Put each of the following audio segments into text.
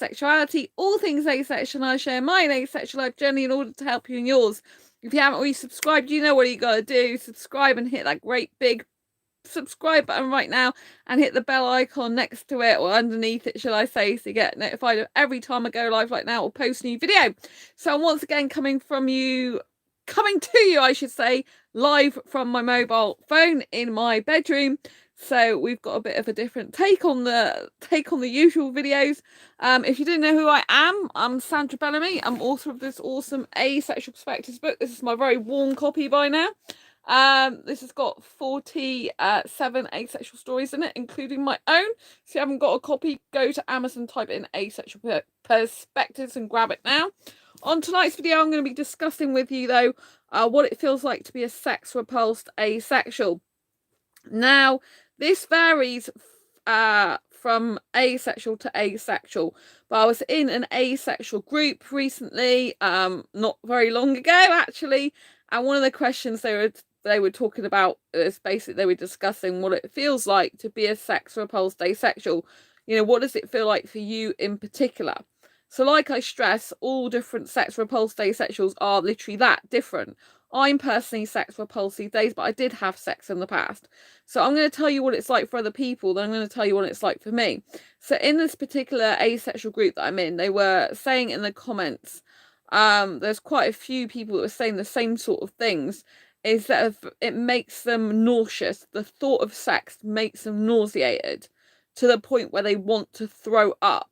sexuality, all things asexual, and I share my asexual life journey in order to help you in yours. If you haven't already subscribed, you know what you gotta do. Subscribe and hit that great big subscribe button right now and hit the bell icon next to it or underneath it, shall I say, so you get notified of every time I go live like now or post a new video. So I'm once again coming to you, I should say, live from my mobile phone in my bedroom. So we've got a bit of a different take on the usual videos. If you didn't know who I am, I'm Sandra Bellamy. I'm author of this awesome Asexual Perspectives book. This is my very worn copy by now. This has got 47 asexual stories in it, including my own. So if you haven't got a copy, go to Amazon, type in Asexual Perspectives and grab it now. On tonight's video, I'm going to be discussing with you, though, what it feels like to be a sex repulsed asexual. Now, this varies from asexual to asexual, but I was in an asexual group recently, not very long ago actually, and one of the questions they were talking about is basically they were discussing what it feels like to be a sex repulsed asexual. You know, what does it feel like for you in particular? So like I stress, all different sex repulsed asexuals are literally that, different. I'm personally sex repulsed these days, but I did have sex in the past. So I'm going to tell you what it's like for other people, then I'm going to tell you what it's like for me. So in this particular asexual group that I'm in, they were saying in the comments, there's quite a few people that were saying the same sort of things, is that it makes them nauseous. The thought of sex makes them nauseated to the point where they want to throw up.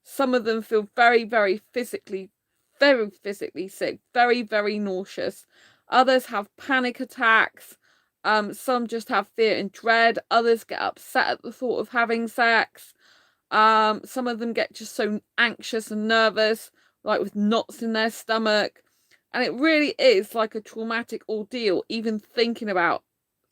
Some of them feel very, very physically sick, very, very nauseous. Others have panic attacks. Some just have fear and dread. Others get upset at the thought of having sex. Some of them get just so anxious and nervous, like with knots in their stomach. And it really is like a traumatic ordeal, even thinking about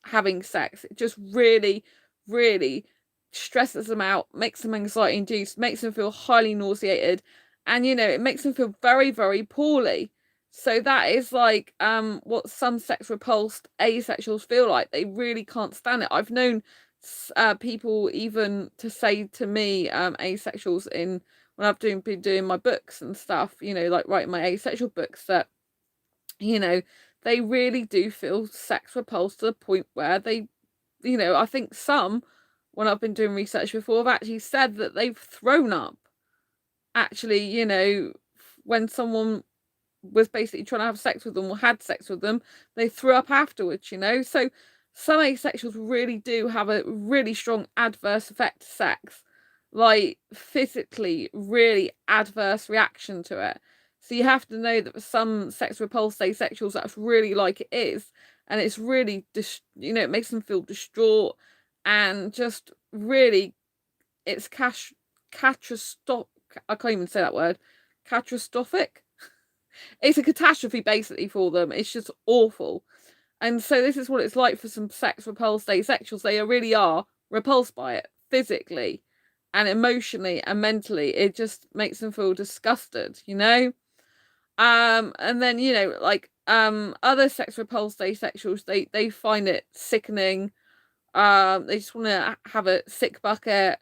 having sex. It just really, really stresses them out, makes them anxiety induced, makes them feel highly nauseated. And, you know, it makes them feel very, very poorly. So that is like what some sex repulsed asexuals feel like. They really can't stand it. I've known people even to say to me, asexuals, in when I've been doing my books and stuff, you know, like writing my asexual books, that, you know, they really do feel sex repulsed to the point where they, you know, I think some, when I've been doing research before, have actually said that they've thrown up. Actually, you know, when someone was basically trying to have sex with them or had sex with them, they threw up afterwards, you know. So some asexuals really do have a really strong adverse effect to sex, like physically really adverse reaction to it. So you have to know that for some sex repulsed asexuals, that's really like it is, and it's really you know, it makes them feel distraught and just really, it's catastrophic. I can't even say that word. Catastrophic. It's a catastrophe basically for them. It's just awful. And so this is what it's like for some sex repulsed asexuals. They really are repulsed by it physically and emotionally and mentally. It just makes them feel disgusted, you know. And then, you know, like other sex repulsed asexuals, they find it sickening. They just want to have a sick bucket.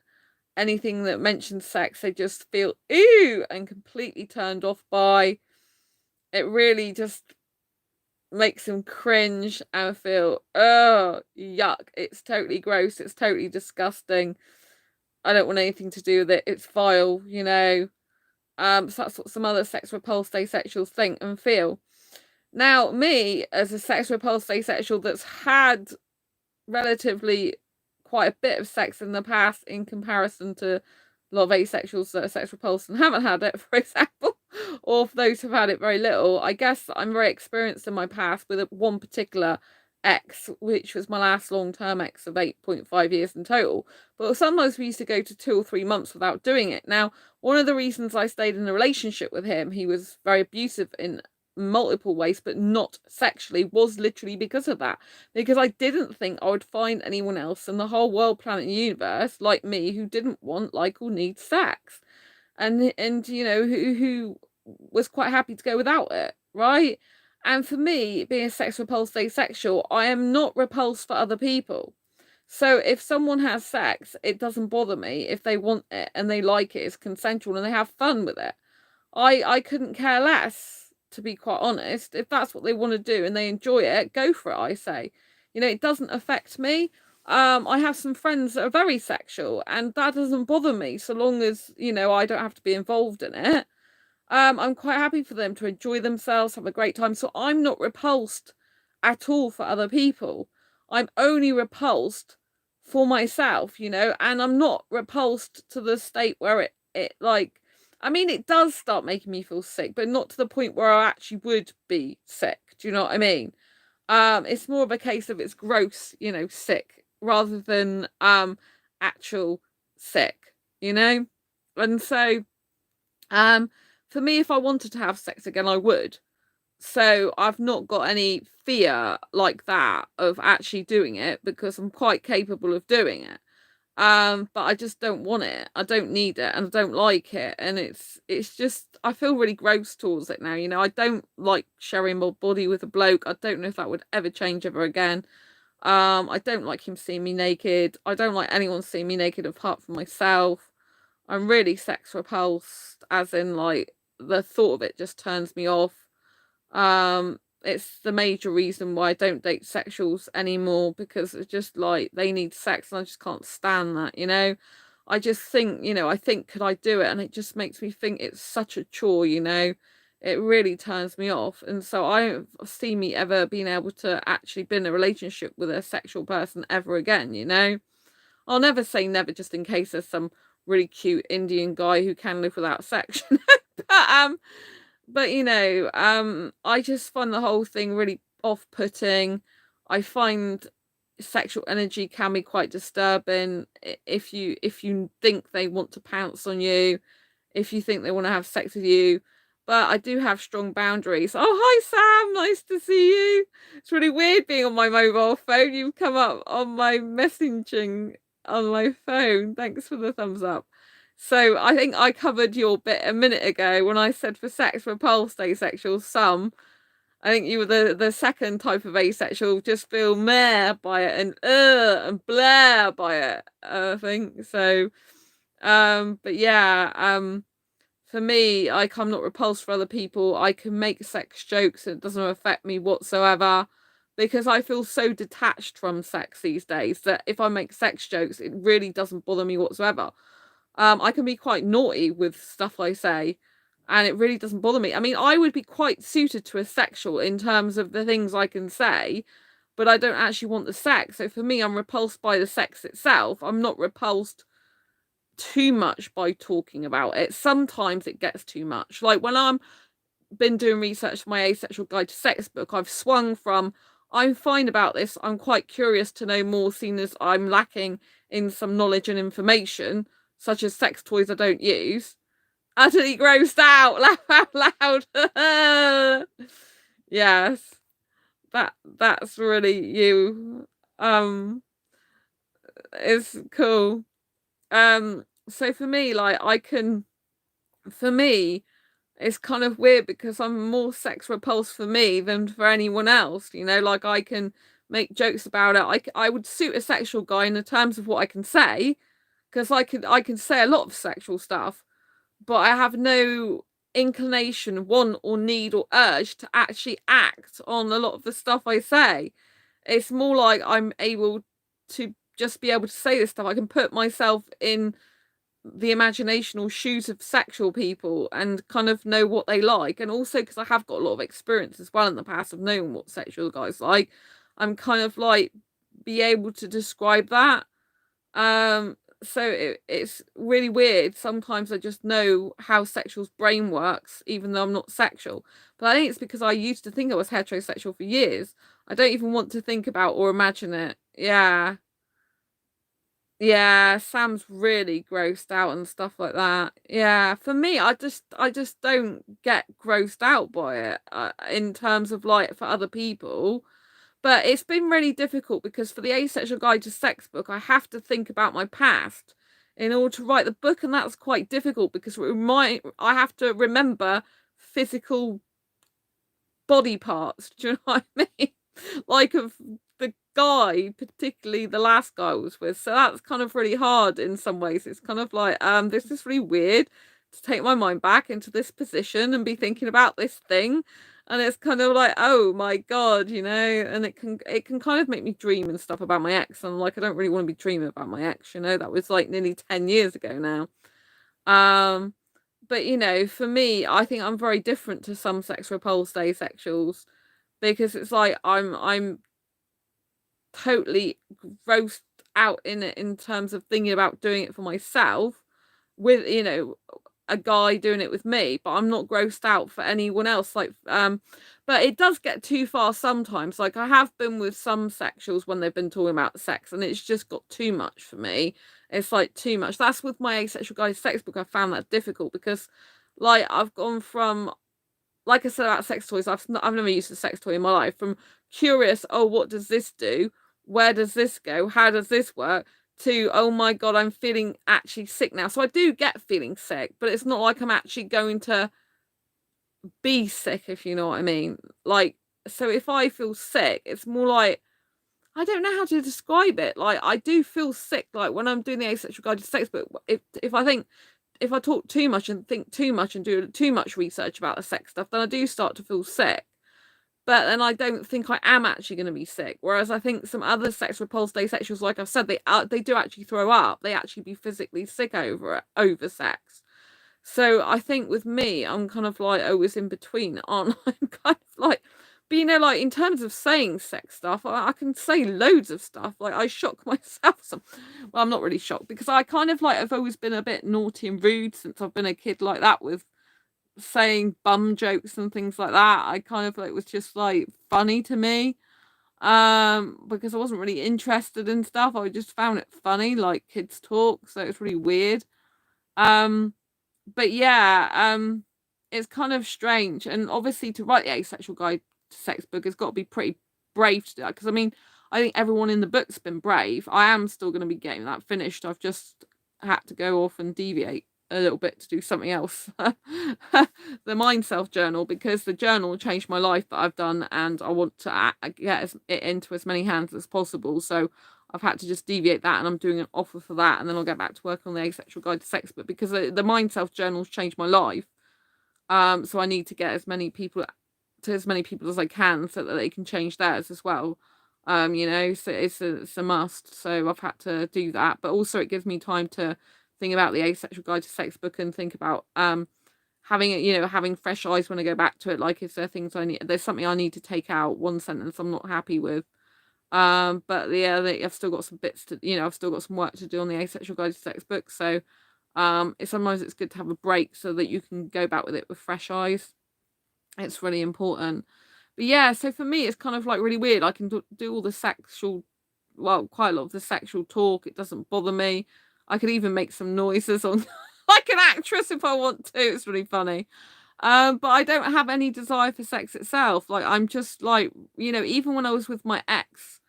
Anything that mentions sex, they just feel ew and completely turned off by. It really just makes them cringe and feel, oh, yuck. It's totally gross. It's totally disgusting. I don't want anything to do with it. It's vile, you know. So that's what some other sex repulsed asexuals think and feel. Now, me, as a sex repulsed asexual that's had relatively quite a bit of sex in the past in comparison to a lot of asexuals that are sex repulsed and haven't had it, for example, or for those who've had it very little, I guess I'm very experienced in my past with one particular ex, which was my last long-term ex of 8.5 years in total. But sometimes we used to go to 2 or 3 months without doing it. Now, one of the reasons I stayed in a relationship with him, he was very abusive in multiple ways, but not sexually, was literally because of that. Because I didn't think I would find anyone else in the whole world, planet, and universe like me who didn't want, like, or need sex, and you know, who was quite happy to go without it, right? And for me, being a sex repulsed asexual, I am not repulsed for other people. So if someone has sex, it doesn't bother me if they want it and they like it, it's consensual and they have fun with it. I couldn't care less, to be quite honest. If that's what they want to do and they enjoy it, go for it, I say. You know, it doesn't affect me. I have some friends that are very sexual and that doesn't bother me so long as, you know, I don't have to be involved in it. I'm quite happy for them to enjoy themselves, have a great time. So I'm not repulsed at all for other people. I'm only repulsed for myself, you know, and I'm not repulsed to the state where it like, I mean, it does start making me feel sick, but not to the point where I actually would be sick. Do you know what I mean? It's more of a case of it's gross, you know, sick rather than actual sick, you know? And so um, for me, if I wanted to have sex again, I would. So I've not got any fear like that of actually doing it because I'm quite capable of doing it. But I just don't want it. I don't need it and I don't like it. And it's just I feel really gross towards it now. You know, I don't like sharing my body with a bloke. I don't know if that would ever change ever again. I don't like him seeing me naked. I don't like anyone seeing me naked apart from myself. I'm really sex repulsed, as in like the thought of it just turns me off. It's the major reason why I don't date sexuals anymore because it's just like they need sex and I just can't stand that, you know. I just think, you know, I think could I do it and it just makes me think it's such a chore, you know. It really turns me off. And so I don't see me ever being able to actually be in a relationship with a sexual person ever again, you know. I'll never say never just in case there's some really cute Indian guy who can live without sex. but but you know, I just find the whole thing really off-putting. I find sexual energy can be quite disturbing if you think they want to pounce on you, if you think they want to have sex with you. But I do have strong boundaries. Oh, hi Sam, nice to see you. It's really weird being on my mobile phone. You've come up on my messaging on my phone. Thanks for the thumbs up. So I think I covered your bit a minute ago when I said for sex repulsed asexual, some. I think you were the second type of asexual, just feel meh by it and blah by it. I think so. But yeah, for me, I'm not repulsed for other people. I can make sex jokes and it doesn't affect me whatsoever because I feel so detached from sex these days that if I make sex jokes, it really doesn't bother me whatsoever. I can be quite naughty with stuff I say, and it really doesn't bother me. I mean, I would be quite suited to a sexual in terms of the things I can say, but I don't actually want the sex. So for me, I'm repulsed by the sex itself. I'm not repulsed too much by talking about it. Sometimes it gets too much. Like when I'm been doing research for my Asexual Guide to Sex book, I've swung from I'm fine about this, I'm quite curious to know more, seeing as I'm lacking in some knowledge and information, such as sex toys I don't use. Utterly grossed out, laugh out loud. Yes, that's really you. It's cool. So for me, like for me, it's kind of weird because I'm more sex repulsed for me than for anyone else. You know, like I can make jokes about it. I would suit a sexual guy in the terms of what I can say, because I can say a lot of sexual stuff, but I have no inclination, want, or need or urge to actually act on a lot of the stuff I say. It's more like I'm able to just be able to say this stuff. I can put myself in the imaginational shoes of sexual people and kind of know what they like, and also because I have got a lot of experience as well in the past of knowing what sexual guys like, I'm kind of like be able to describe that. So it's really weird. Sometimes I just know how sexual's brain works even though I'm not sexual, but I think it's because I used to think I was heterosexual for years. I don't even want to think about or imagine it. Yeah. Yeah, Sam's really grossed out and stuff like that. Yeah, for me, I just don't get grossed out by it in terms of like for other people. But it's been really difficult because for the Asexual Guide to Sex book, I have to think about my past in order to write the book, and that's quite difficult because I have to remember physical body parts. Do you know what I mean? Like of the guy, particularly the last guy I was with. So that's kind of really hard in some ways. It's kind of like, this is really weird to take my mind back into this position and be thinking about this thing. And it's kind of like, oh my God, and it can kind of make me dream and stuff about my ex. And like, I don't really want to be dreaming about my ex, that was like nearly 10 years ago now. But for me, I think I'm very different to some sex repulsed asexuals, because it's like I'm totally grossed out in it in terms of thinking about doing it for myself with a guy doing it with me, but I'm not grossed out for anyone else. Like but it does get too far sometimes. Like I have been with some sexuals when they've been talking about sex and it's just got too much for me. It's like too much. That's with my Asexual Guide sex book. I found that difficult because like I've gone from, like I said about sex toys, I've never used a sex toy in my life, from curious, oh, what does this do? Where does this go? How does this work? To, oh my God, I'm feeling actually sick now. So I do get feeling sick, but it's not like I'm actually going to be sick, if you know what I mean. Like, so if I feel sick, it's more like, I don't know how to describe it. Like, I do feel sick, like when I'm doing the Asexual Guide to Sex book, if I talk too much and think too much and do too much research about the sex stuff, then I do start to feel sick. But then I don't think I am actually going to be sick. Whereas I think some other sex repulsed asexuals, like I've said, they do actually throw up. They actually be physically sick over sex. So I think with me, I'm kind of like always in between, aren't I? I'm kind of like, but like in terms of saying sex stuff, I can say loads of stuff. Like I shock myself. Well, I'm not really shocked because I kind of like I've always been a bit naughty and rude since I've been a kid like that, with saying bum jokes and things like that. I kind of like was just like funny to me, because I wasn't really interested in stuff. I just found it funny, like kids talk, so it's really weird. But yeah, it's kind of strange, and obviously to write the Asexual Guide to Sex book has got to be pretty brave to do that, because I mean I think everyone in the book's been brave. I am still going to be getting that finished. I've just had to go off and deviate a little bit to do something else. The Mind Self journal, because the journal changed my life that I've done, and I want to get it into as many hands as possible. So I've had to just deviate that, and I'm doing an offer for that, and then I'll get back to work on the Asexual Guide to Sex. But because the Mind Self journal's changed my life, so I need to get as many people as I can so that they can change theirs as well. So it's a must. So I've had to do that, but also it gives me time to think about the Asexual Guide to Sex book and think about having fresh eyes when I go back to it. Like, if there's something I need to take out, one sentence I'm not happy with. But yeah, I've still got some bits to, I've still got some work to do on the Asexual Guide to Sex book. So sometimes it's good to have a break so that you can go back with it with fresh eyes. It's really important. But yeah, so for me, it's kind of like really weird. I can do all the quite a lot of the sexual talk. It doesn't bother me. I could even make some noises on like an actress if I want to. It's really funny. But I don't have any desire for sex itself. Like, I'm just like, even when I was with my ex,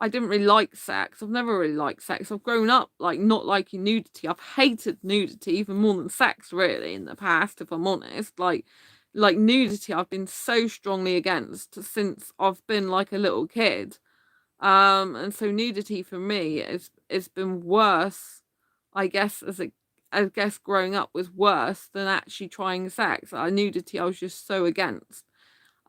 I didn't really like sex. I've never really liked sex. I've grown up like not liking nudity. I've hated nudity even more than sex, really, in the past, if I'm honest. Like nudity, I've been so strongly against since I've been like a little kid. And so nudity for me has been worse, I guess, growing up was worse than actually trying sex. Nudity I was just so against.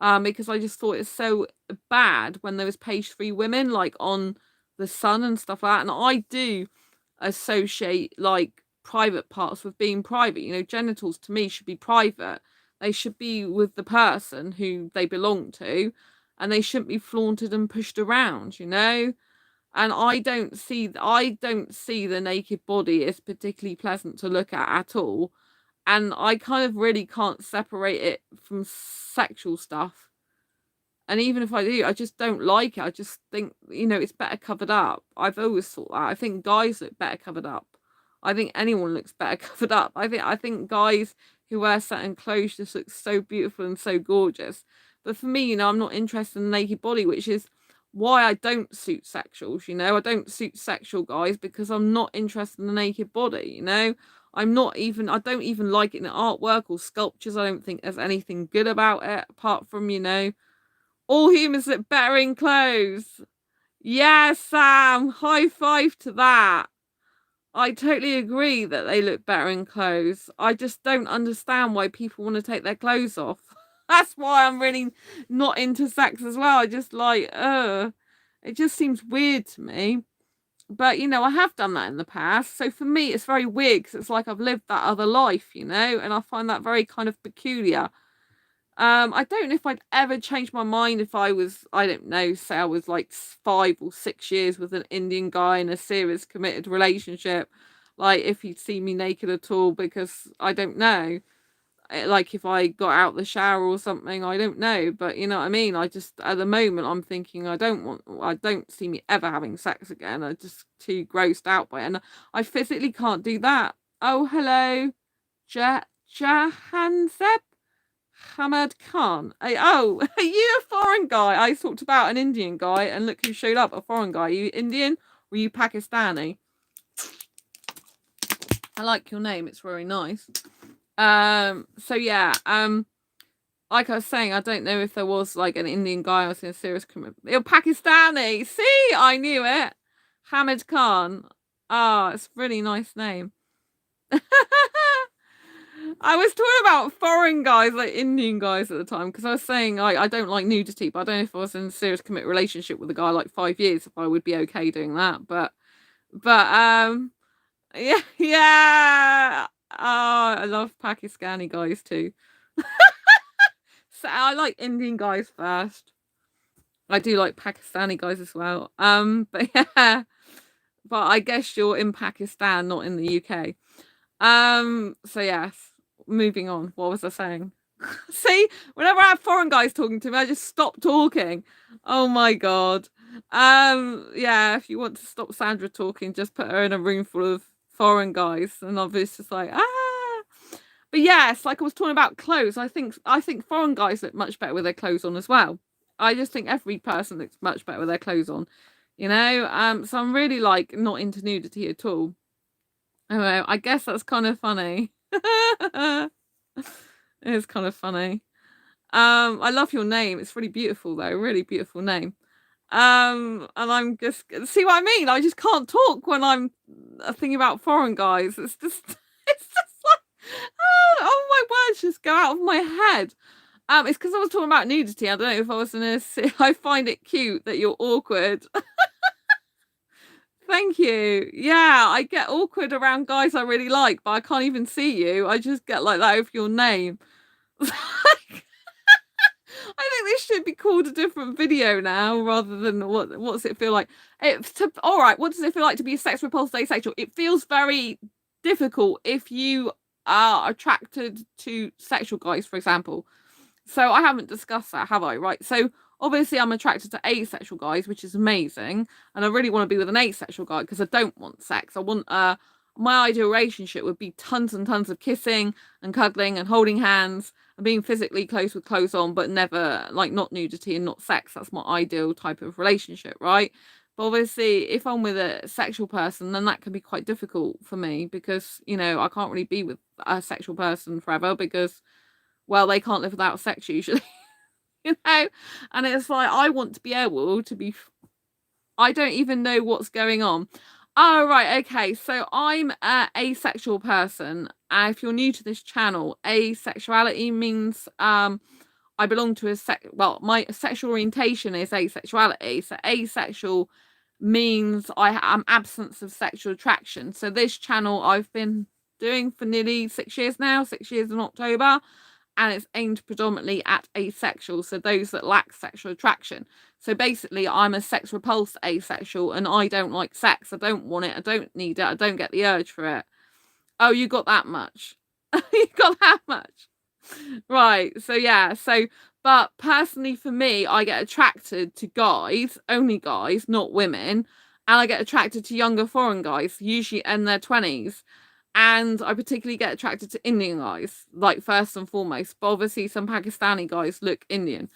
Because I just thought it's so bad when there was page-free women like on The Sun and stuff like that. And I do associate like private parts with being private. Genitals to me should be private. They should be with the person who they belong to, and they shouldn't be flaunted and pushed around, And I don't see the naked body as particularly pleasant to look at all. And I kind of really can't separate it from sexual stuff. And even if I do, I just don't like it. I just think, it's better covered up. I've always thought that. I think guys look better covered up. I think anyone looks better covered up. I think guys who wear certain clothes just look so beautiful and so gorgeous. But for me, I'm not interested in the naked body, which is why I don't suit sexuals. I don't suit sexual guys because I'm not interested in the naked body. I don't even like it in artwork or sculptures. I don't think there's anything good about it apart from, all humans look better in clothes. Yeah, Sam, high five to that. I totally agree that they look better in clothes. I just don't understand why people want to take their clothes off. That's why I'm really not into sex as well. I just like, it just seems weird to me. But I have done that in the past. So for me, it's very weird because it's like I've lived that other life, and I find that very kind of peculiar. I don't know if I'd ever change my mind if I was, I don't know, say I was like 5 or 6 years with an Indian guy in a serious committed relationship. Like if he'd see me naked at all, because I don't know. Like if I got out the shower or something, I don't know. But you know what I mean? I just, at the moment, I'm thinking I don't see me ever having sex again. I'm just too grossed out by it. And I physically can't do that. Oh, hello, Jahanzeb. Hamad Khan. Oh, are you a foreign guy? I talked about an Indian guy, and look who showed up, a foreign guy. Are you Indian or are you Pakistani? I like your name. It's very nice. So yeah, like I was saying, I don't know if there was like an Indian guy I was in a serious criminal. You're Pakistani. See, I knew it. Hamid Khan. Ah, it's a really nice name. I was talking about foreign guys, like Indian guys at the time, because I was saying I don't like nudity, but I don't know if I was in a serious committed relationship with a guy like 5 years, if I would be okay doing that. But yeah, yeah. Oh, I love Pakistani guys too. So I like Indian guys first. I do like Pakistani guys as well. But yeah, but I guess you're in Pakistan, not in the UK. So yes, moving on. What was I saying? See, whenever I have foreign guys talking to me, I just stop talking. Oh my god. Yeah, if you want to stop Sandra talking, just put her in a room full of foreign guys, and obviously it's like But yes, like I was talking about clothes, I think foreign guys look much better with their clothes on as well. I just think every person looks much better with their clothes on, So I'm really like not into nudity at all. Anyway, I guess that's kind of funny. It is kind of funny. I love your name. It's really beautiful though. Really beautiful name. And I'm just see what I mean. I just can't talk when I'm thinking about foreign guys. It's just, it's just like, oh my words just go out of my head. It's because I was talking about nudity. I don't know if I was gonna say. I find it cute that you're awkward. Thank you. Yeah, I get awkward around guys I really like, but I can't even see you. I just get like that over your name. I think this should be called a different video now, rather than what's it feel like? All right. What does it feel like to be a sex repulsed asexual? It feels very difficult if you are attracted to sexual guys, for example. So I haven't discussed that, have I? Right. So obviously I'm attracted to asexual guys, which is amazing, and I really want to be with an asexual guy because I don't want sex. I want my ideal relationship would be tons and tons of kissing and cuddling and holding hands and being physically close with clothes on, but never like not nudity and not sex. That's my ideal type of relationship, right? But obviously, if I'm with a sexual person, then that can be quite difficult for me because, I can't really be with a sexual person forever because, well, they can't live without sex usually, you know? And it's like, I want to be able to be, I don't even know what's going on. Oh, right. Okay. So I'm a asexual person. If you're new to this channel, asexuality means I belong to my sexual orientation is asexuality. So asexual means I am absence of sexual attraction. So this channel I've been doing for nearly 6 years now, 6 years in October, and it's aimed predominantly at asexual, so those that lack sexual attraction. So basically, I'm a sex repulsed asexual, and I don't like sex. I don't want it. I don't need it. I don't get the urge for it. Oh, you got that much? You got that much? Right. So yeah. But personally, for me, I get attracted to guys, only guys, not women, and I get attracted to younger foreign guys, usually in their 20s. And I particularly get attracted to Indian guys, like first and foremost. But obviously, some Pakistani guys look Indian.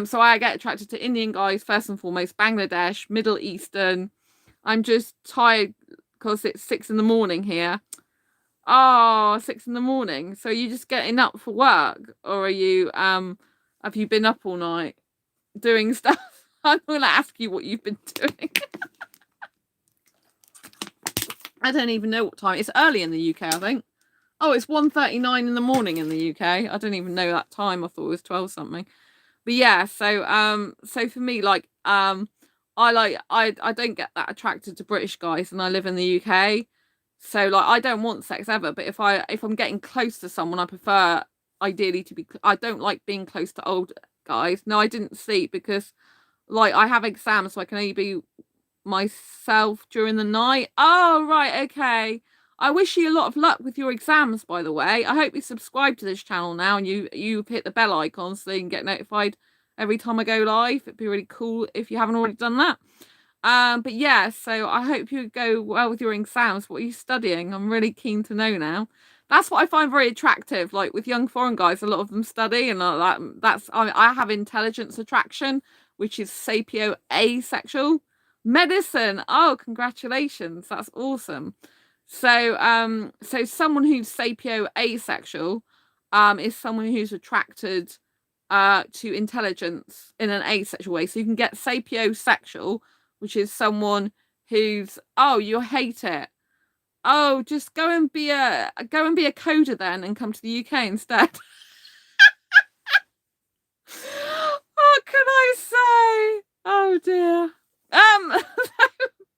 So I get attracted to Indian guys first and foremost, Bangladesh, Middle Eastern. I'm just tired because it's 6 in the morning here. Oh, 6 in the morning. So are you just getting up for work, or are you have you been up all night doing stuff? I'm going to ask you what you've been doing. I don't even know what time. It's early in the UK, I think. Oh, it's 1:39 in the morning in the UK. I don't even know that time. I thought it was 12 something. But yeah, so for me, like, I don't get that attracted to British guys, and I live in the UK. So like, I don't want sex ever, but if I'm getting close to someone, I prefer ideally to be. I don't like being close to old guys. No, I didn't sleep because like I have exams, so I can only be myself during the night. Oh, right, okay. I wish you a lot of luck with your exams, by the way. I hope you subscribe to this channel now and you've hit the bell icon so you can get notified every time I go live. It'd be really cool if you haven't already done that. But yeah, so I hope you go well with your exams. What are you studying? I'm really keen to know now. That's what I find very attractive. Like with young foreign guys, a lot of them study, and I have intelligence attraction, which is sapio asexual. Medicine. Oh, congratulations. That's awesome. So someone who's sapio asexual is someone who's attracted to intelligence in an asexual way. So you can get sapiosexual, which is someone who's, oh, you hate it. Oh, just go and be a coder then and come to the UK instead. What can I say? Oh dear.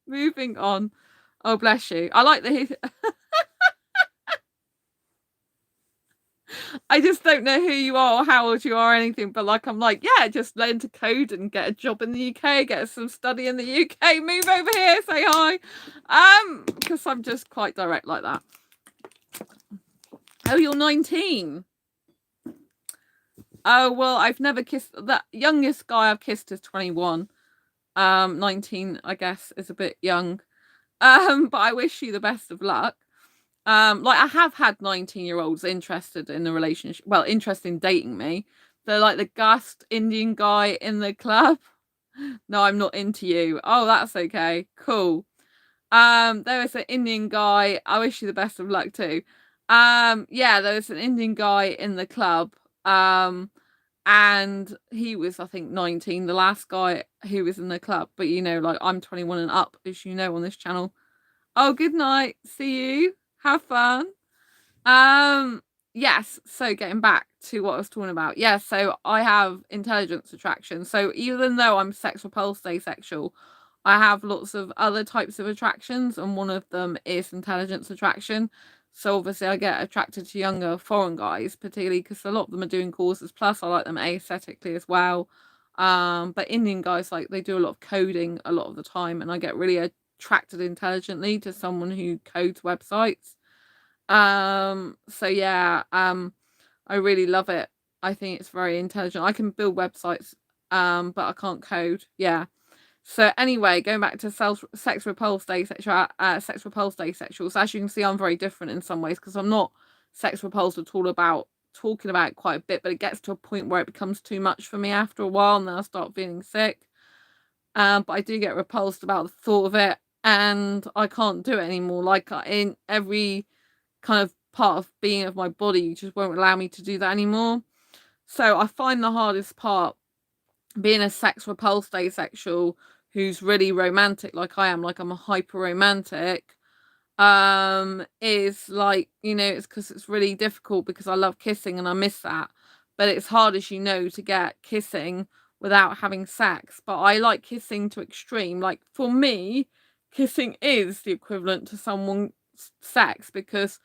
Moving on. Oh, bless you. I like the I just don't know who you are or how old you are or anything, but like I'm like, yeah, just learn to code and get a job in the UK, get some study in the UK, move over here, say hi. Because I'm just quite direct like that. Oh, you're 19. Oh, well, I've never kissed. The youngest guy I've kissed is 21. 19, I guess, is a bit young. But I wish you the best of luck. Like I have had 19-year-olds interested in the relationship, well, interested in dating me. They're like the gust Indian guy in the club. No, I'm not into you. Oh, that's okay. Cool. There was an Indian guy. I wish you the best of luck too. Yeah, there was an Indian guy in the club. And he was, I think, 19, the last guy who was in the club. But you know, like I'm 21 and up, as you know, on this channel. Oh, good night. See you. Have fun. Yes, so getting back to what I was talking about. Yeah, so I have intelligence attraction. So even though I'm sex repulsed asexual, I have lots of other types of attractions, and one of them is intelligence attraction. So obviously I get attracted to younger foreign guys, particularly because a lot of them are doing courses, plus I like them aesthetically as well. But Indian guys, like, they do a lot of coding a lot of the time, and I get really attracted intelligently to someone who codes websites. So yeah, I really love it. I think it's very intelligent. I can build websites, but I can't code. Yeah. So anyway, going back to sex repulsed asexual, sex repulsed asexual. So as you can see, I'm very different in some ways because I'm not sex repulsed at all about talking about it quite a bit, but it gets to a point where it becomes too much for me after a while, and then I start feeling sick. But I do get repulsed about the thought of it, and I can't do it anymore. Like in every kind of part of being of my body just won't allow me to do that anymore. So I find the hardest part being a sex repulsed asexual who's really romantic like I am, like I'm a hyper romantic, is like, you know, it's because it's really difficult because I love kissing and I miss that, but it's hard, as you know, to get kissing without having sex. But I like kissing to extreme. Like for me, kissing is the equivalent to someone's sex, because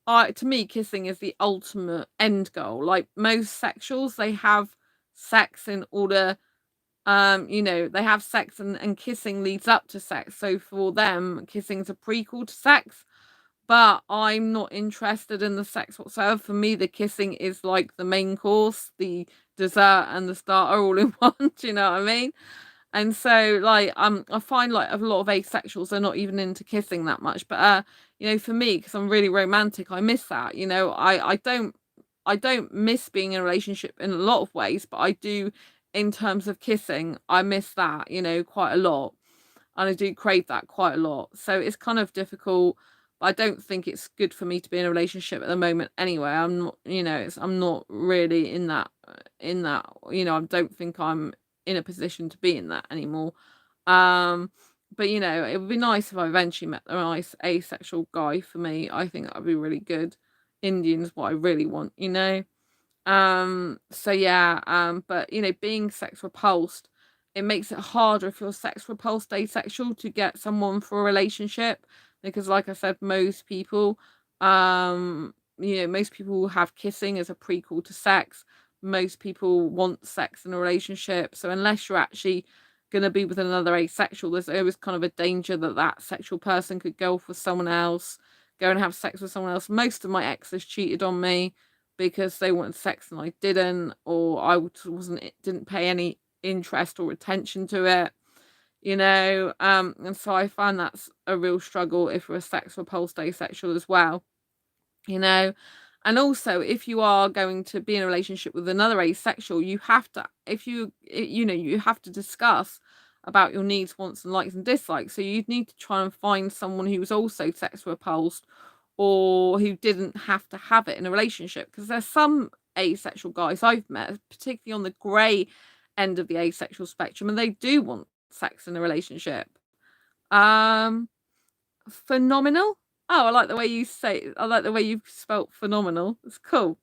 to me, kissing is the ultimate end goal. Like most sexuals, they have sex in order, you know, they have sex and kissing leads up to sex. So for them, kissing's a prequel to sex. But I'm not interested in the sex whatsoever. For me, the kissing is like the main course, the dessert and the starter all in one. Do you know what I mean? And so like I find like a lot of asexuals are not even into kissing that much. But you know, for me, because I'm really romantic, I miss that. You know, I don't miss being in a relationship in a lot of ways, but I do in terms of kissing, I miss that, you know, quite a lot. And I do crave that quite a lot. So it's kind of difficult. But I don't think it's good for me to be in a relationship at the moment anyway. I'm not, you know, I'm not really in that, you know, I don't think I'm in a position to be in that anymore. But you know, it would be nice if I eventually met a nice asexual guy for me. I think that would be really good. Indian's what I really want, you know. So yeah, but you know, being sex repulsed, it makes it harder if you're sex repulsed asexual to get someone for a relationship, because like I said, most people, you know, most people have kissing as a prequel to sex. Most people want sex in a relationship. So unless you're actually going to be with another asexual, there's always kind of a danger that that sexual person could go off with someone else, go and have sex with someone else. Most of my exes cheated on me because they wanted sex and I didn't, or I didn't pay any interest or attention to it, you know. And so I find that's a real struggle if you're a sex repulsed asexual as well, you know. And also, if you are going to be in a relationship with another asexual, you have to, you know, you have to discuss about your needs, wants, and likes and dislikes. So you'd need to try and find someone who's also sex repulsed, or who didn't have to have it in a relationship. Because there's some asexual guys I've met, particularly on the grey end of the asexual spectrum, and they do want sex in a relationship. Um, Phenomenal. Oh, I like the way you say. I like the way you've spelt phenomenal. It's cool.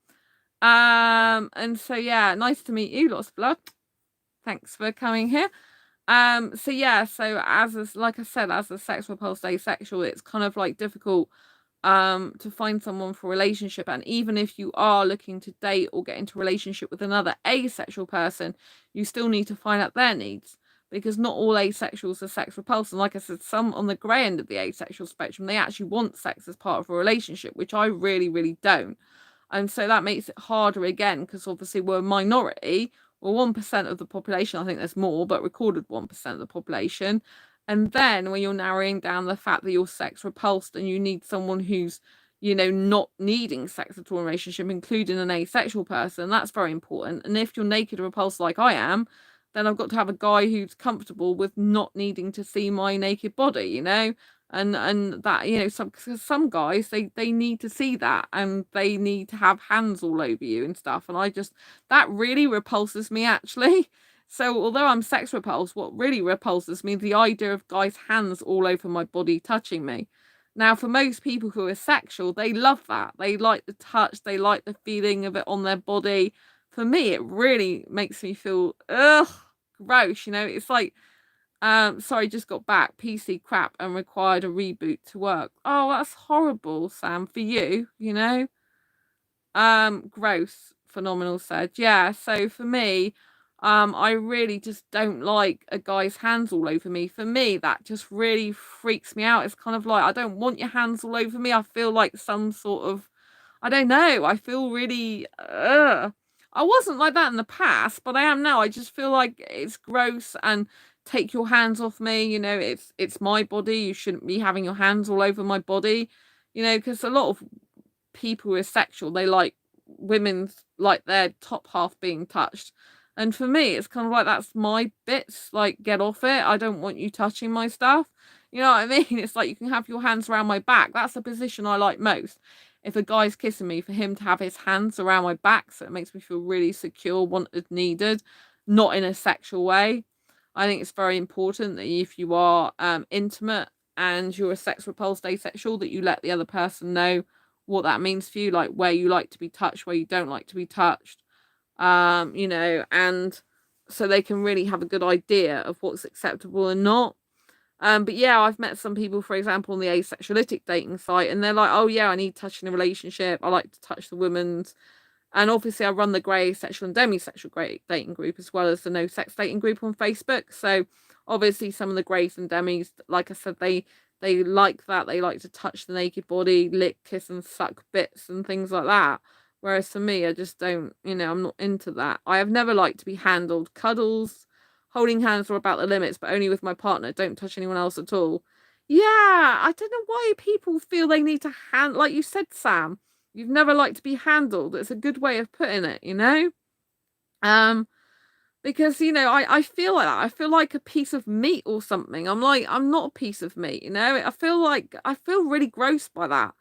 And so yeah, nice to meet you. Lots of love. Thanks for coming here. So yeah, so like I said, as a sex repulsed asexual, it's kind of like difficult to find someone for a relationship. And even if you are looking to date or get into a relationship with another asexual person, you still need to find out their needs, because not all asexuals are sex repulsed. And like I said, some on the grey end of the asexual spectrum, they actually want sex as part of a relationship, which I really, really don't. And so that makes it harder again, because obviously we're a minority. We're 1% of the population. I think there's more, but recorded 1% of the population. And then when you're narrowing down the fact that you're sex repulsed and you need someone who's, you know, not needing sex at all in a relationship, including an asexual person, that's very important. And if you're naked or repulsed like I am, then I've got to have a guy who's comfortable with not needing to see my naked body, you know? And that, you know, some guys, they need to see that, and they need to have hands all over you and stuff. And that really repulses me, actually. So although I'm sex repulsed, what really repulses me is the idea of guys' hands all over my body touching me. Now, for most people who are sexual, they love that. They like the touch, they like the feeling of it on their body. For me, it really makes me feel, gross, you know. It's like, sorry, just got back, PC crap and required a reboot to work. Oh, that's horrible, Sam, for you, you know. Gross, Phenomenal said. Yeah, so for me, I really just don't like a guy's hands all over me. For me, that just really freaks me out. It's kind of like, I don't want your hands all over me. I feel like some sort of, I don't know, I feel really, I wasn't like that in the past, but I am now. I just feel like it's gross, and take your hands off me. You know, it's my body. You shouldn't be having your hands all over my body. You know, because a lot of people who are sexual, they like women's, like their top half being touched. And for me, it's kind of like, that's my bits. Like, get off it. I don't want you touching my stuff. You know what I mean? It's like, you can have your hands around my back. That's the position I like most. If a guy's kissing me, for him to have his hands around my back, so it makes me feel really secure, wanted, needed, not in a sexual way. I think it's very important that if you are intimate and you're a sex repulsed asexual, that you let the other person know what that means for you, like where you like to be touched, where you don't like to be touched, you know, and so they can really have a good idea of what's acceptable and not. But yeah, I've met some people, for example, on the asexualitic dating site, and they're like, oh yeah, I need touch in a relationship. I like to touch the women's. And obviously I run the grey sexual and demisexual grey dating group, as well as the no sex dating group on Facebook. So obviously some of the greys and demis, like I said, they like that. They like to touch the naked body, lick, kiss and suck bits and things like that. Whereas for me, I just don't, you know, I'm not into that. I have never liked to be handled. Cuddles, holding hands are about the limits, but only with my partner. Don't touch anyone else at all. Yeah, I don't know why people feel they need to like you said, Sam, you've never liked to be handled. It's a good way of putting it, you know? Because, you know, I feel like that. I feel like a piece of meat or something. I'm like, I'm not a piece of meat, you know? I feel really gross by that.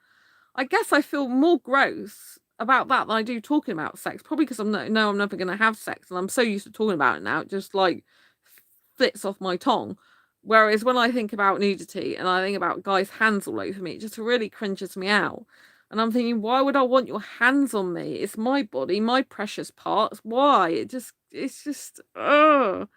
I guess I feel more gross about that than I do talking about sex. Probably because I'm never going to have sex, and I'm so used to talking about it now, it just like flits off my tongue. Whereas when I think about nudity and I think about guys' hands all over me, it just really cringes me out. And I'm thinking, why would I want your hands on me? It's my body, my precious parts. Why? It's just, ugh.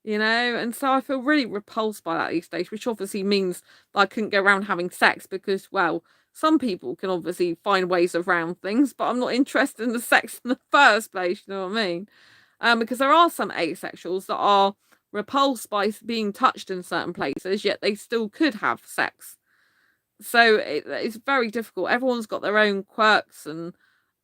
And so I feel really repulsed by that these days, which obviously means that I couldn't go around having sex because, well, some people can obviously find ways around things, but I'm not interested in the sex in the first place, you know what I mean? Because there are some asexuals that are repulsed by being touched in certain places, yet they still could have sex. So it's very difficult. Everyone's got their own quirks and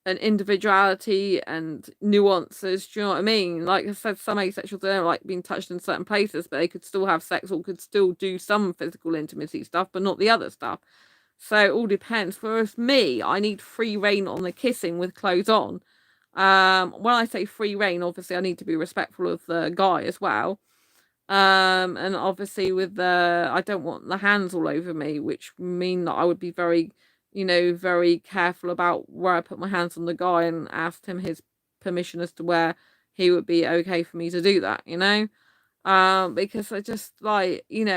individuality and nuances. Do you know what I mean? Like I said, some asexuals don't like being touched in certain places, but they could still have sex or could still do some physical intimacy stuff, but not the other stuff. So it all depends. Whereas me, I need free reign on the kissing with clothes on. When I say free reign, obviously I need to be respectful of the guy as well. And obviously with I don't want the hands all over me, which mean that I would be very, very careful about where I put my hands on the guy and asked him his permission as to where he would be okay for me to do that, because I just like, and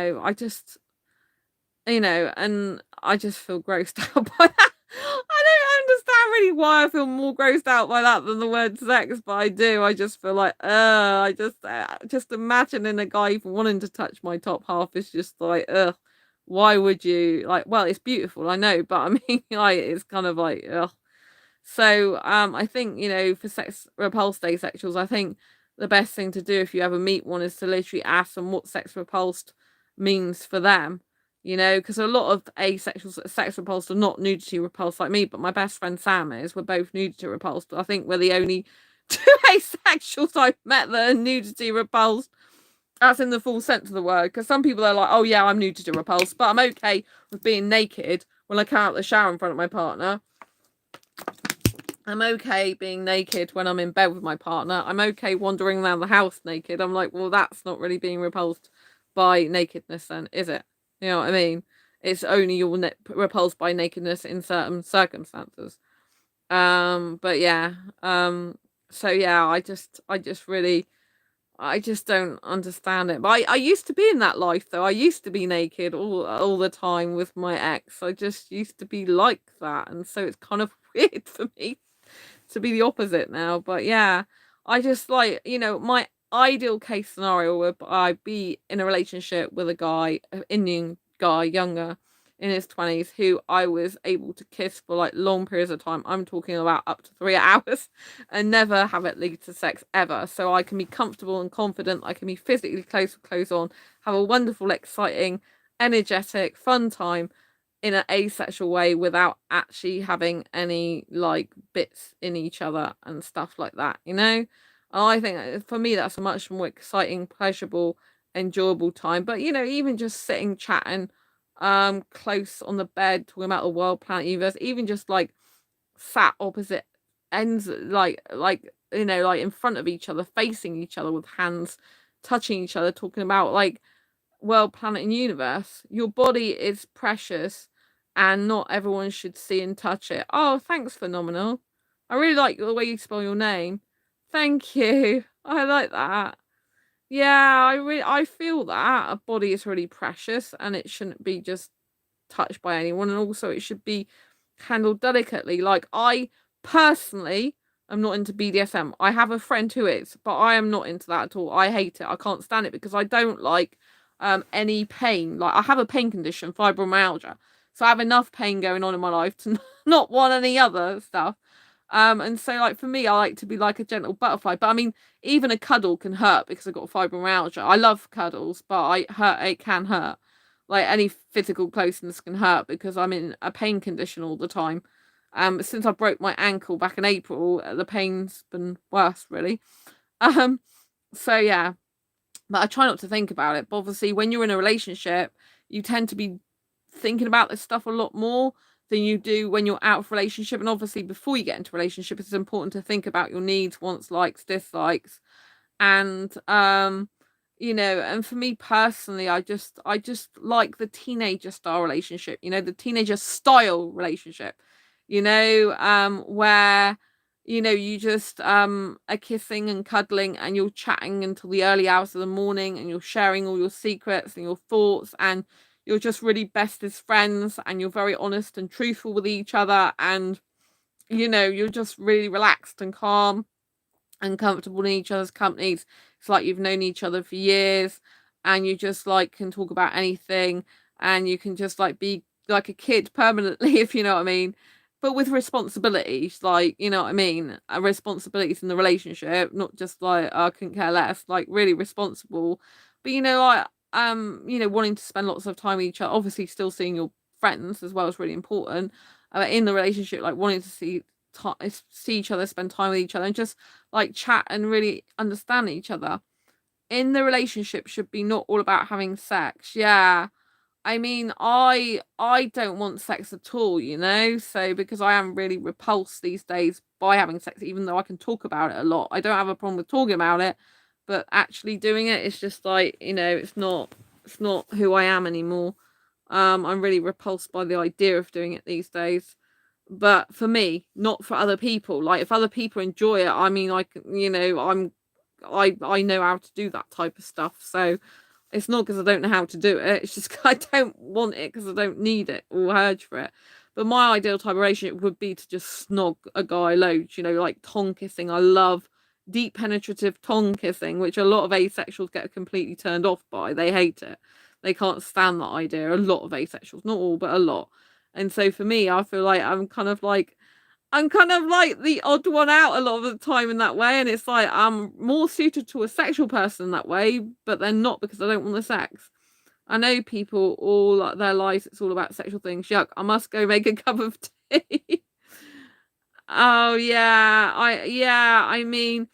I just feel grossed out by that. I don't understand really why I feel more grossed out by that than the word sex, but I do. I just feel like, I just imagining a guy even wanting to touch my top half is just like, why would you? Like, well, it's beautiful, I know, but I mean, like, it's kind of like, So, I think, for sex repulsed asexuals, I think the best thing to do if you ever meet one is to literally ask them what sex repulsed means for them. Because a lot of asexuals that are sex repulsed are not nudity repulsed like me, but my best friend Sam is. We're both nudity repulsed. I think we're the only two asexuals I've met that are nudity repulsed. That's in the full sense of the word. Because some people are like, oh yeah, I'm nudity repulsed, but I'm okay with being naked when I come out of the shower in front of my partner. I'm okay being naked when I'm in bed with my partner. I'm okay wandering around the house naked. I'm like, well, that's not really being repulsed by nakedness then, is it? You know what I mean? It's only you're repulsed by nakedness in certain circumstances. But yeah. So yeah, I just don't understand it. But I used to be in that life though. I used to be naked all the time with my ex. I just used to be like that, and so it's kind of weird for me to be the opposite now. But yeah, I just like, my ideal case scenario would I be in a relationship with a guy, an Indian guy, younger, in his 20s, who I was able to kiss for like long periods of time. I'm talking about up to 3 hours, and never have it lead to sex ever. So I can be comfortable and confident. I can be physically close with clothes on, have a wonderful, exciting, energetic, fun time in an asexual way without actually having any like bits in each other and stuff like that, And I think for me that's a much more exciting, pleasurable, enjoyable time. But even just sitting chatting close on the bed talking about the world, planet, universe, even just like sat opposite ends, like in front of each other, facing each other with hands touching each other, talking about like world, planet, and universe. Your body is precious and not everyone should see and touch it. Oh, thanks, Phenomenal. I really like the way you spell your name. Thank you. I like that. Yeah, I feel that a body is really precious and it shouldn't be just touched by anyone, and also it should be handled delicately. Like, I personally am not into BDSM. I have a friend who is, but I am not into that at all. I hate it. I can't stand it because I don't like any pain. Like, I have a pain condition, fibromyalgia. So I have enough pain going on in my life to not want any other stuff. And so like for me, I like to be like a gentle butterfly. But I mean, even a cuddle can hurt because I've got fibromyalgia. I love cuddles, but it can hurt. Like any physical closeness can hurt because I'm in a pain condition all the time. Since I broke my ankle back in April, the pain's been worse, really. So yeah, but I try not to think about it. But obviously, when you're in a relationship, you tend to be thinking about this stuff a lot more than you do when you're out of relationship. And obviously, before you get into a relationship, it's important to think about your needs, wants, likes, dislikes, and and for me personally, I just like the teenager style relationship, the teenager style relationship, where you just are kissing and cuddling and you're chatting until the early hours of the morning and you're sharing all your secrets and your thoughts and you're just really best as friends and you're very honest and truthful with each other and you're just really relaxed and calm and comfortable in each other's companies. It's like you've known each other for years and you just like can talk about anything and you can just like be like a kid permanently, if you know what I mean. But with responsibilities, like, you know what I mean? Responsibilities in the relationship, not just like, I couldn't care less, like really responsible. But, like, wanting to spend lots of time with each other, obviously still seeing your friends as well is really important. In the relationship, like wanting to see each other, spend time with each other, and just like chat and really understand each other. In the relationship should be not all about having sex. Yeah. I mean, I don't want sex at all, so because I am really repulsed these days by having sex, even though I can talk about it a lot. I don't have a problem with talking about it, but actually doing it, it's just like, it's not who I am anymore. I'm really repulsed by the idea of doing it these days. But for me, not for other people. Like if other people enjoy it, I mean, I know how to do that type of stuff. So it's not because I don't know how to do it. It's just I don't want it because I don't need it or urge for it. But my ideal type of relationship would be to just snog a guy loads, like tongue kissing. I love deep penetrative tongue kissing, which a lot of asexuals get completely turned off by. They hate it. They can't stand that idea. A lot of asexuals, not all, but a lot. And so for me, I feel like I'm kind of like the odd one out a lot of the time in that way. And it's like I'm more suited to a sexual person that way, but they're not because I don't want the sex. I know people all their lives, it's all about sexual things. Yuck, I must go make a cup of tea. Oh yeah, I mean,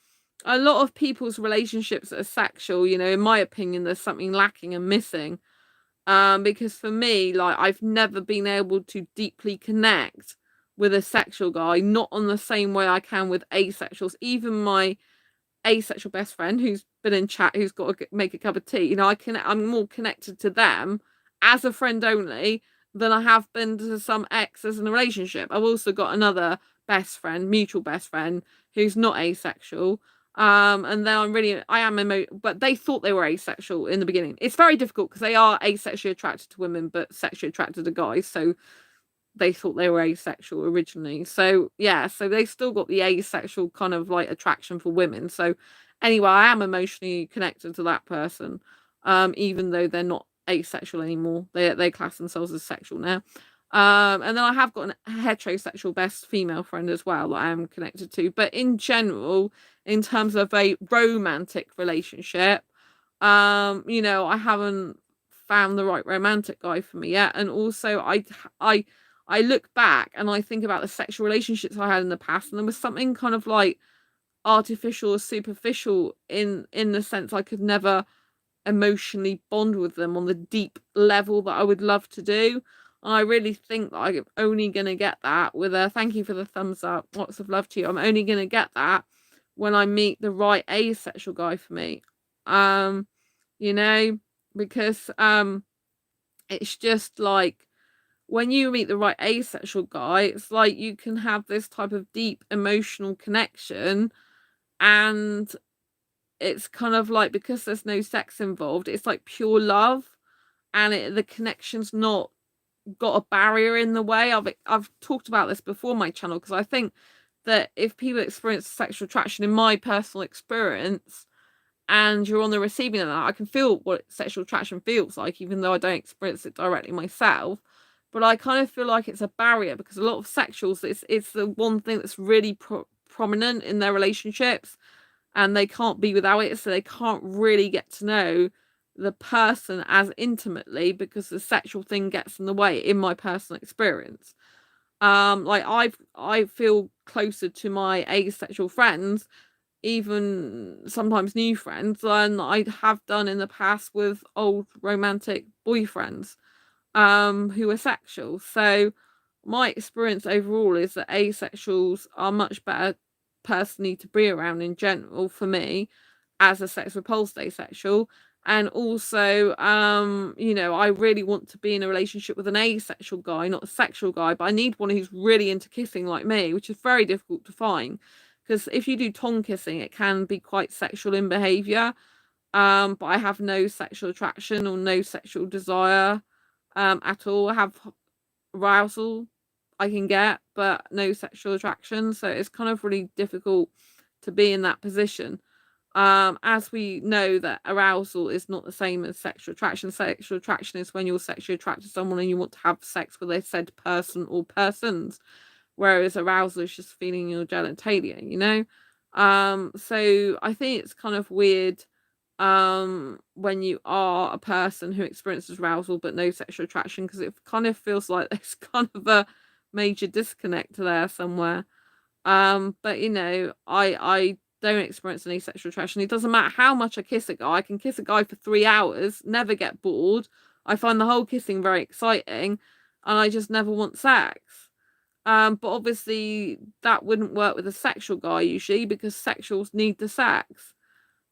a lot of people's relationships are sexual, in my opinion, there's something lacking and missing. Because for me, like I've never been able to deeply connect with a sexual guy, not on the same way I can with asexuals. Even my asexual best friend who's been in chat, who's got to make a cup of tea, I'm more connected to them as a friend only than I have been to some exes in a relationship. I've also got another best friend, mutual best friend, who's not asexual. And then I am but they thought they were asexual in the beginning. It's very difficult because they are asexually attracted to women, but sexually attracted to guys. So they thought they were asexual originally. So yeah, so they still got the asexual kind of like attraction for women. So anyway, I am emotionally connected to that person, even though they're not asexual anymore. They class themselves as sexual now. And then I have got a heterosexual best female friend as well that I am connected to. But in general, in terms of a romantic relationship, I haven't found the right romantic guy for me yet. And also I look back and I think about the sexual relationships I had in the past, and there was something kind of like artificial or superficial in the sense I could never emotionally bond with them on the deep level that I would love to do. I really think that I'm only going to get that with a thank you for the thumbs up. Lots of love to you. I'm only going to get that when I meet the right asexual guy for me. Because it's just like when you meet the right asexual guy, it's like you can have this type of deep emotional connection, and it's kind of like because there's no sex involved, it's like pure love, and the connection's not got a barrier in the way. I've talked about this before on my channel because I think that if people experience sexual attraction, in my personal experience, and you're on the receiving end of that, I can feel what sexual attraction feels like, even though I don't experience it directly myself. But I kind of feel like it's a barrier because a lot of sexuals, it's the one thing that's really prominent in their relationships, and they can't be without it, so they can't really get to know the person as intimately because the sexual thing gets in the way, in my personal experience. Like I feel closer to my asexual friends, even sometimes new friends, than I have done in the past with old romantic boyfriends who are sexual. So my experience overall is that asexuals are much better personally to be around in general for me as a sex repulsed asexual. And also, you know, I really want to be in a relationship with an asexual guy, not a sexual guy, but I need one who's really into kissing like me, which is very difficult to find. Because if you do tongue kissing, it can be quite sexual in behavior. But I have no sexual attraction or no sexual desire at all. I have arousal I can get, but no sexual attraction. So it's kind of really difficult to be in that position. As we know that arousal is not the same as sexual attraction. Sexual attraction is when you're sexually attracted to someone and you want to have sex with a said person or persons, whereas arousal is just feeling your genitalia, you know. So I think it's kind of weird when you are a person who experiences arousal but no sexual attraction, because it kind of feels like there's kind of a major disconnect there somewhere. But you know, I don't experience any sexual attraction. It doesn't matter how much I kiss a guy. I can kiss a guy for 3 hours, never get bored. I find the whole kissing very exciting, and I just never want sex. But obviously that wouldn't work with a sexual guy usually, because sexuals need the sex.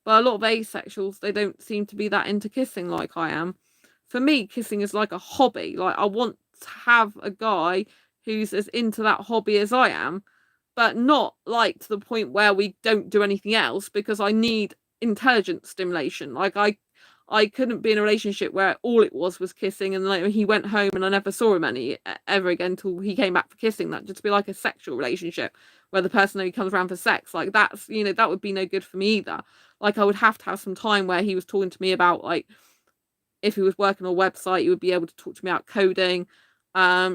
But a lot of asexuals, they don't seem to be that into kissing like I am. For me, kissing is like a hobby. Like, I want to have a guy who's as into that hobby as I am, but not like to the point where we don't do anything else, because I need intelligent stimulation. Like, I couldn't be in a relationship where all it was kissing, and like he went home and I never saw him ever again until he came back for kissing. That just be like a sexual relationship where the person only comes around for sex. Like, that's, you know, that would be no good for me either. Like, I would have to have some time where he was talking to me about, like, if he was working on a website, he would be able to talk to me about coding,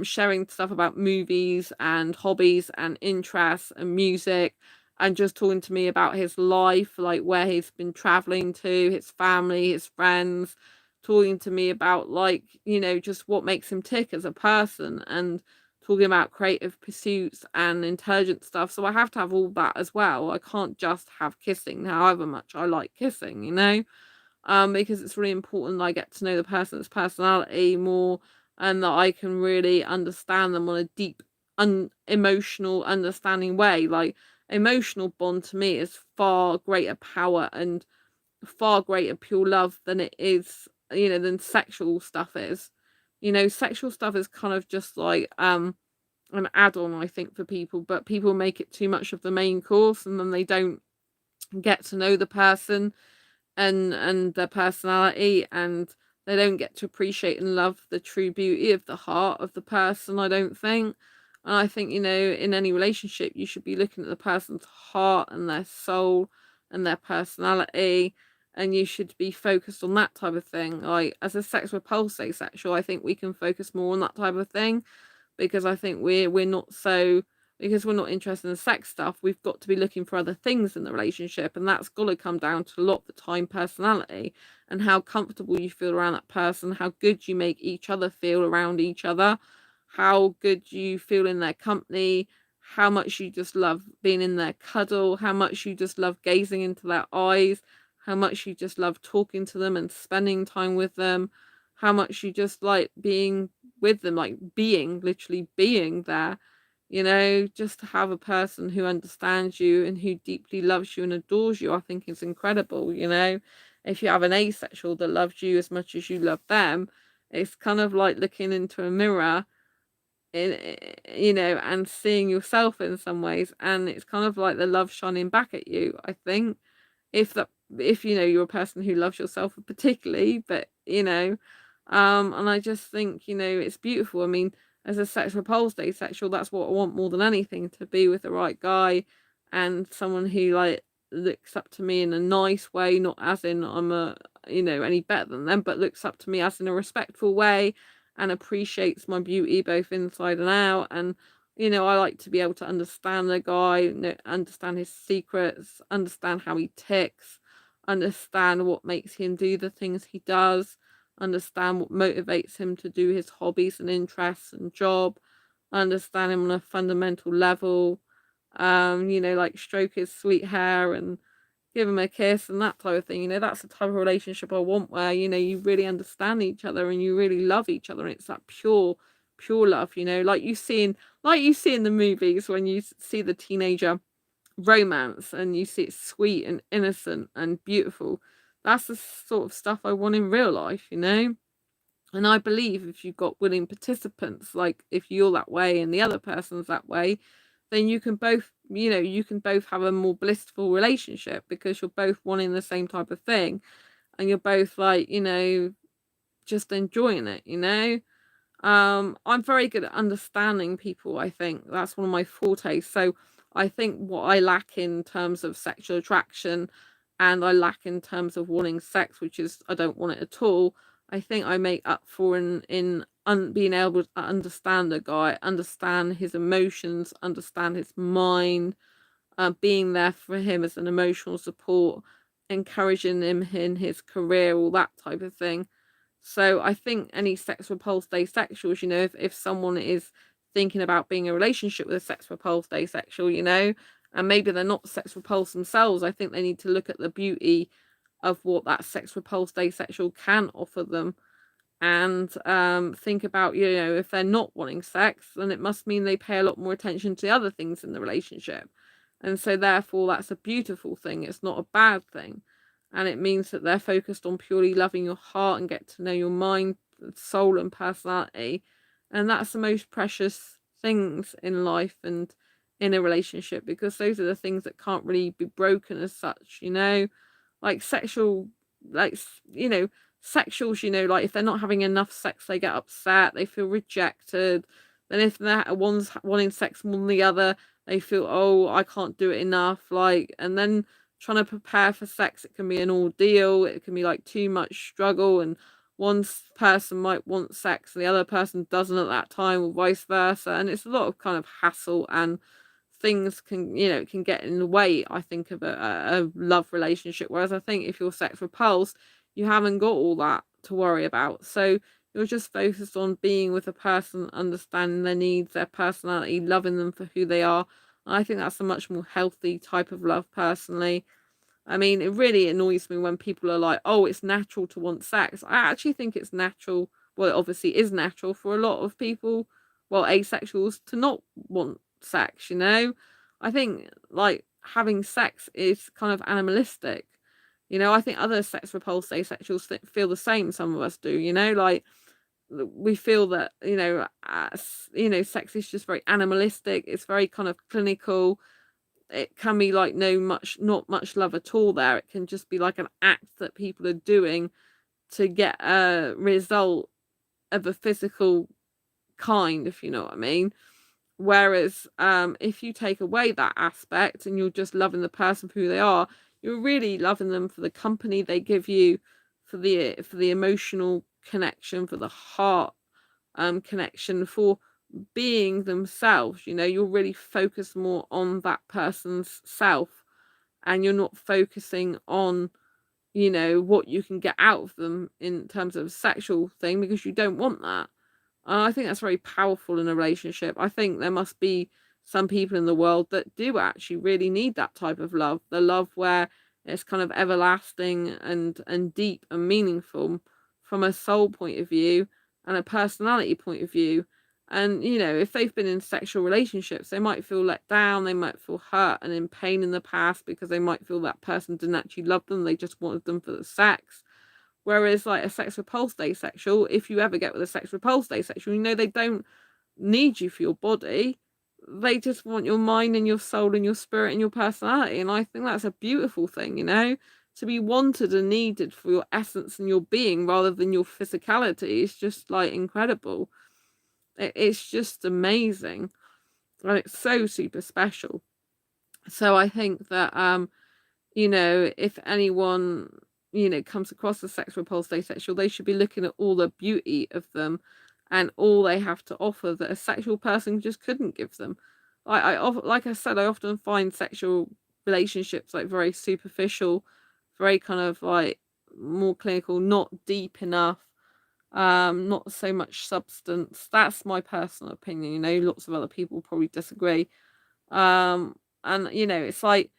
sharing stuff about movies and hobbies and interests and music, and just talking to me about his life, like where he's been traveling to, his family, his friends, talking to me about, like, you know, just what makes him tick as a person, and talking about creative pursuits and intelligent stuff. So I have to have all that as well. I can't just have kissing, however much I like kissing, you know. Because it's really important I get to know the person's personality more, and that I can really understand them on a deep, emotional, understanding way. Like, emotional bond to me is far greater power and far greater pure love than it is, you know, than sexual stuff is. You know, sexual stuff is kind of just like an add-on, I think, for people, but people make it too much of the main course, and then they don't get to know the person and their personality, and they don't get to appreciate and love the true beauty of the heart of the person, I don't think. And I think, you know, in any relationship you should be looking at the person's heart and their soul and their personality, and you should be focused on that type of thing. Like, as a sex repulsed asexual, I think we can focus more on that type of thing, because I think we're not so, because we're not interested in sex stuff, we've got to be looking for other things in the relationship, and that's got to come down to a lot of the time personality and how comfortable you feel around that person, how good you make each other feel around each other, how good you feel in their company, how much you just love being in their cuddle, how much you just love gazing into their eyes, how much you just love talking to them and spending time with them, how much you just like being with them, like being, literally being there. You know, just to have a person who understands you and who deeply loves you and adores you, I think is incredible. You know, if you have an asexual that loves you as much as you love them, it's kind of like looking into a mirror, in, you know, and seeing yourself in some ways, and it's kind of like the love shining back at you, I think. if that if you know, you're a person who loves yourself particularly, but you know, and I just think, you know, it's beautiful. I mean, as a sex repulsed asexual, that's what I want more than anything, to be with the right guy, and someone who like looks up to me in a nice way, not as in I'm a, you know, any better than them, but looks up to me as in a respectful way, and appreciates my beauty both inside and out. And you know, I like to be able to understand the guy, you know, understand his secrets, understand how he ticks, understand what makes him do the things he does, understand what motivates him to do his hobbies and interests and job, understand him on a fundamental level, you know, like stroke his sweet hair and give him a kiss and that type of thing. You know, that's the type of relationship I want, where, you know, you really understand each other and you really love each other, and it's that pure love, you know, like you see in the movies when you see the teenager romance, and you see it's sweet and innocent and beautiful. that's the sort of stuff I want in real life, you know. And I believe if you've got willing participants, like if you're that way and the other person's that way, then you can both, you can both have a more blissful relationship because you're both wanting the same type of thing, and you're both like, just enjoying it, I'm very good at understanding people. I think that's one of my fortes. So I think what I lack in terms of sexual attraction, and I lack in terms of wanting sex, which is I don't want it at all, I think I make up for in being able to understand a guy, understand his emotions, understand his mind, being there for him as an emotional support, encouraging him in his career, all that type of thing. So I think any sex repulsed asexuals, if someone is thinking about being in a relationship with a sex repulsed asexual, and maybe they're not sex repulsed themselves, I think they need to look at the beauty of what that sex repulsed asexual can offer them, and think about, if they're not wanting sex, then it must mean they pay a lot more attention to other things in the relationship. And so therefore that's a beautiful thing. It's not a bad thing. And it means that they're focused on purely loving your heart and get to know your mind, soul and personality. And that's the most precious things in life and in a relationship, because those are the things that can't really be broken as such, like sexual, like, sexuals, like if they're not having enough sex, they get upset, they feel rejected. Then if one's wanting sex more than the other, they feel, oh, I can't do it enough, like, and then trying to prepare for sex, it can be an ordeal, it can be like too much struggle, and one person might want sex and the other person doesn't at that time, or vice versa, and it's a lot of kind of hassle, and things can, can get in the way, I think, of a love relationship. Whereas I think if you're sex repulsed, you haven't got all that to worry about. So you're just focused on being with a person, understanding their needs, their personality, loving them for who they are. And I think that's a much more healthy type of love, personally. I mean, it really annoys me when people are like, oh, it's natural to want sex. I actually think it's natural. Well, it obviously is natural for a lot of people, well, asexuals, to not want sex, I think, like, having sex is kind of animalistic. I think other sex repulsed asexuals feel the same. Some of us do, like, we feel that, sex is just very animalistic. It's very kind of clinical. It can be like not much love at all there. It can just be like an act that people are doing to get a result of a physical kind, if you know what I mean. Whereas if you take away that aspect and you're just loving the person for who they are, you're really loving them for the company they give you, for the emotional connection, for the heart connection, for being themselves. You're really focused more on that person's self, and you're not focusing on, what you can get out of them in terms of sexual thing, because you don't want that. I think that's very powerful in a relationship. I think there must be some people in the world that do actually really need that type of love, the love where it's kind of everlasting and deep and meaningful from a soul point of view and a personality point of view. And if they've been in sexual relationships, they might feel let down, they might feel hurt and in pain in the past, because they might feel that person didn't actually love them, they just wanted them for the sex. Whereas like a sex repulsed asexual, if you ever get with a sex repulsed asexual, they don't need you for your body. They just want your mind and your soul and your spirit and your personality. And I think that's a beautiful thing, to be wanted and needed for your essence and your being rather than your physicality is just like incredible. It's just amazing. And it's so super special. So I think that if anyone, comes across a sex repulsed asexual, they should be looking at all the beauty of them and all they have to offer that a sexual person just couldn't give them. Like I said, I often find sexual relationships like very superficial, very kind of like more clinical, not deep enough, not so much substance. That's my personal opinion. Lots of other people probably disagree. And it's like,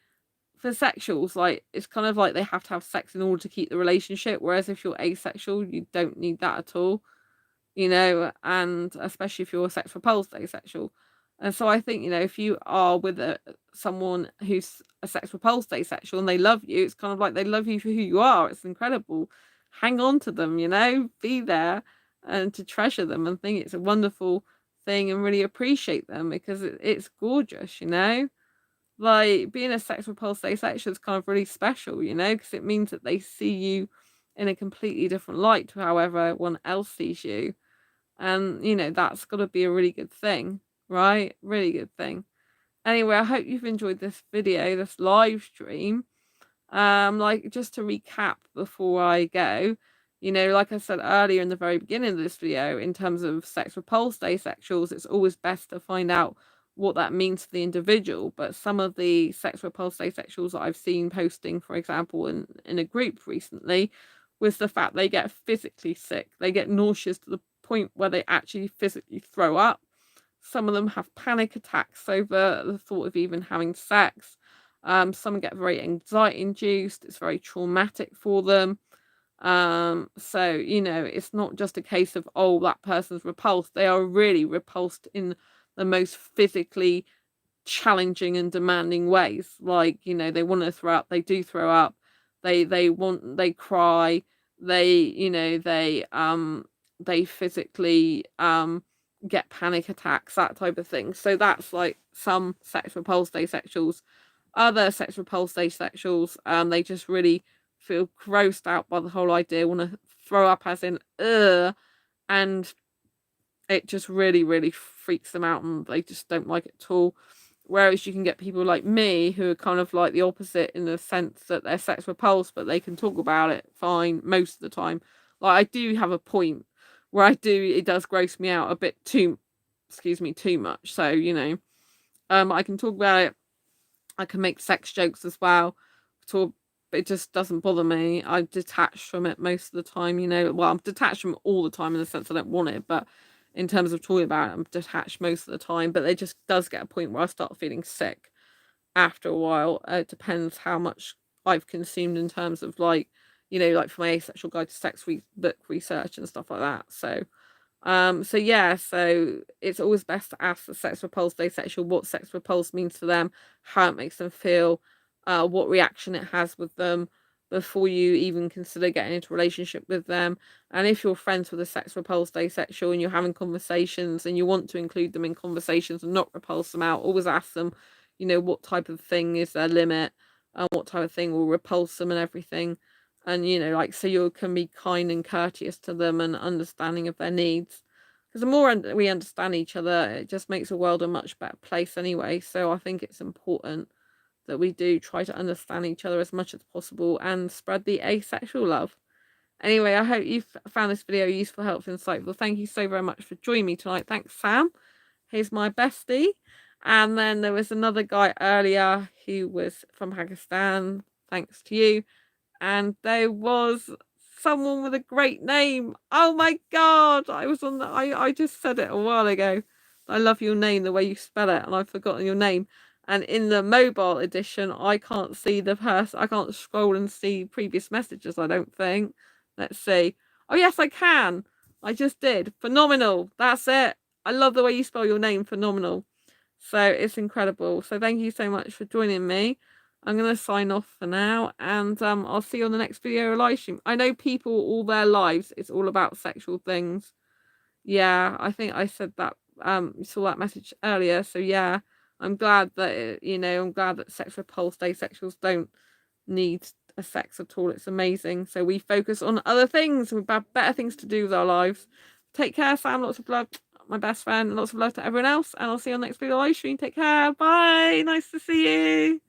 for sexuals, like, it's kind of like they have to have sex in order to keep the relationship, whereas if you're asexual, you don't need that at all, and especially if you're a sex repulsed asexual. And so I think, if you are with someone who's a sex repulsed asexual and they love you, it's kind of like they love you for who you are. It's incredible. Hang on to them, be there and to treasure them and think it's a wonderful thing and really appreciate them because it's gorgeous, Like being a sex repulsed asexual is kind of really special, because it means that they see you in a completely different light to however everyone else sees you. And, that's got to be a really good thing, right? Really good thing. Anyway, I hope you've enjoyed this video, this live stream. Like just to recap before I go, like I said earlier in the very beginning of this video, in terms of sex repulsed asexuals, it's always best to find out what that means to the individual. But some of the sex repulsed asexuals that I've seen posting, for example, in a group recently, was the fact they get physically sick. They get nauseous to the point where they actually physically throw up. Some of them have panic attacks over the thought of even having sex. Some get very anxiety induced. It's very traumatic for them. So, it's not just a case of, oh, that person's repulsed. They are really repulsed in the most physically challenging and demanding ways. Like, they want to throw up, they do throw up. They cry. They physically get panic attacks, that type of thing. So that's like some sex repulsed asexuals. Other sex repulsed asexuals, they just really feel grossed out by the whole idea, want to throw up as in and it just really, really freaks them out and they just don't like it at all. Whereas you can get people like me who are kind of like the opposite in the sense that they're sex repulsed, but they can talk about it fine most of the time. Like I do have a point where it does gross me out a bit too much. So, I can talk about it. I can make sex jokes as well. But it just doesn't bother me. I'm detached from it most of the time, Well, I'm detached from it all the time in the sense I don't want it, but in terms of talking about it, I'm detached most of the time. But it just does get a point where I start feeling sick after a while. It depends how much I've consumed in terms of like for my Asexual Guide to Sex book research and stuff like that. So it's always best to ask the sex repulsed asexual what sex repulsed means to them, how it makes them feel, what reaction it has with them before you even consider getting into a relationship with them. And if you're friends with a sex repulsed asexual and you're having conversations and you want to include them in conversations and not repulse them out, always ask them, what type of thing is their limit and what type of thing will repulse them and everything. And so you can be kind and courteous to them and understanding of their needs, because the more we understand each other, it just makes the world a much better place anyway. So I think it's important that we do try to understand each other as much as possible and spread the asexual love. Anyway, I hope you've found this video useful, helpful, insightful. Thank you so very much for joining me tonight. Thanks, Sam. He's my bestie. And then there was another guy earlier who was from Pakistan. Thanks to you. And there was someone with a great name. Oh my god, I just said it a while ago. I love your name, the way you spell it, and I've forgotten your name. And in the mobile edition, I can't see the person. I can't scroll and see previous messages, I don't think. Let's see. Oh yes, I can. I just did. Phenomenal. That's it. I love the way you spell your name. Phenomenal. So it's incredible. So thank you so much for joining me. I'm going to sign off for now, and I'll see you on the next video or live stream. I know people all their lives, it's all about sexual things. Yeah, I think I said that, you saw that message earlier. So yeah, I'm glad that, I'm glad that sex repulsed asexuals don't need a sex at all. It's amazing. So we focus on other things. We've got better things to do with our lives. Take care, Sam. Lots of love. My best friend. Lots of love to everyone else. And I'll see you on the next video live stream. Take care. Bye. Nice to see you.